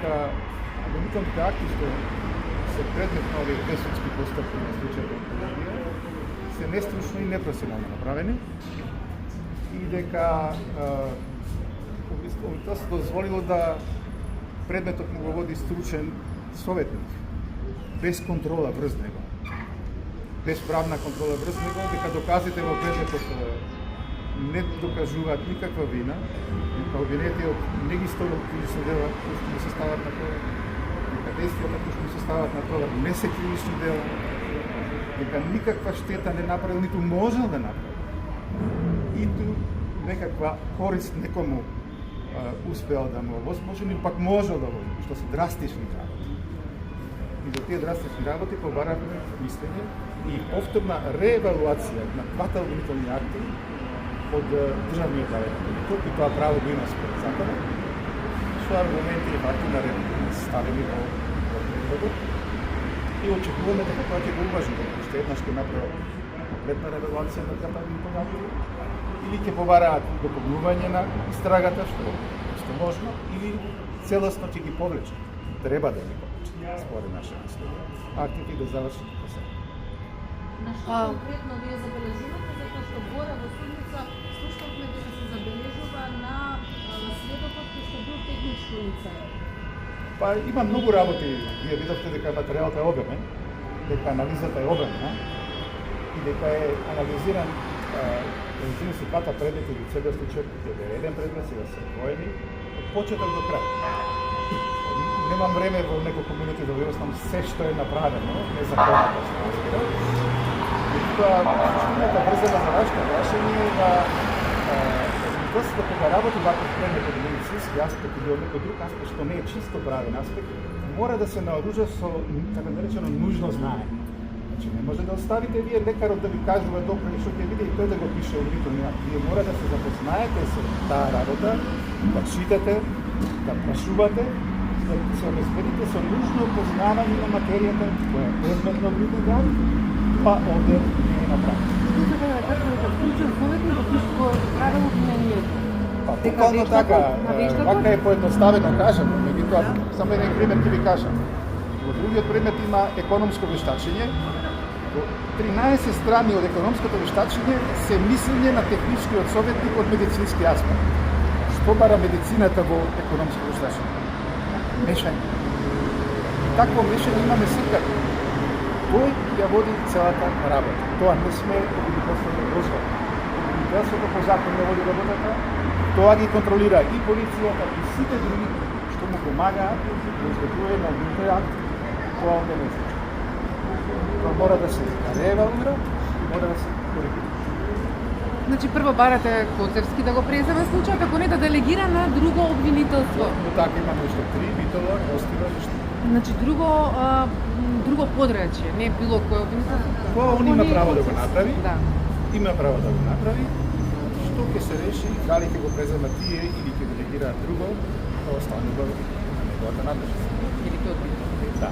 дека обвинителните акти што се предмет на овие пресудски постапки на случајот онкологија се нестручно и непрофесионално направени и дека тоа се дозволило да предметот му го води стручен советник, без контрола врз него, без правна контрола врз него, дека доказите во предметот не докажуваат никаква вина, дека обвинетиот не ги сторил кривични дела кои што му се стават на тоа, дека действията кои што му се стават на тоа не се кривични дела, дека никаква штета не направил, ниту можел да направи, ниту некаква корист некому успеал да му овозможи, пак можел да го, што се драстични работи. И за тие драстични работи побаравме мислење и повторна реевалуација на двата обвинителни акти од државниот правителник, кој тоа право го има според законот, со аргументи и факти на ред ставени во предметот и очекуваме дека тоа ќе го уважи, дека уште еднаш ќе направат комплетна ревалуација на двата обвинителни акти или ќе побараат дополнување на истрагата, што е можно, или целосно ќе ги повлечат. Треба да ги повлечат, според наше мислење. Актите да завршат како се. На што конкретно вие забележувате, затоа што гора во судница слушнавме дека се забележува на сведокот кој што бил техничко лице? Па има многу работи. Вие видовте дека материјалот е обемен, дека анализата е обемна и дека е анализиран се двата предмети во целиот случај, дека е еден предмет, сега се воени, од почеток до крај. Немам време во неколку минути да ви објаснам се што е направено, незаконато се разбира. Меѓутоа, суштината врзана за вашето прашање е да после кога работи ваков предмет од медицински аспект или од некој друг аспект што не е чисто правен аспект, мора да се наоружа со така наречено нужно знаење. Значи не може да оставите вие лекарот да ви кажува добро и што ќе види и тој да го пише обвинителни акти. Вие мора да се запознаете со таа работа, да читате, да прашувате, да се обезбедите со нужно познавање на материјата која е предмет на обвинителни акти, па овде не е направено. Па буквално така, вака е поедноставено кажано, меѓутоа само еден пример ќе ви кажам. Во другиот предмет има економско вештачење. Во 13 страни од економското вештачење се мислење на техничкиот советник од медицински аспект. Што бара медицината во економско вештачење? Мешање. Такво мешање имаме секаде. Тој ја води целата работа. Тоа не сме обвинителството да дозволи. Обвинителството по закон не води работата, тоа ги контролира и полицијата и сите други што му помагаат да изготвување на обвинителни акти. Тоа онде не се. Тоа мора да се реевалуира и мора да се коригира. Значи прво барате Коцевски да го преземе случајот, ако не да делегира на друго обвинителство. Но така имаме уште 3, Битола, Костива и што. Значи друго подрачје, не било кој обвинителство. Тоа он има право да го направи. Да. Има право да го направи. Што ќе се реши, дали ќе го презема тие или ќе делегира друго, тоа останува на неговата надлежност. Или тоа. Да.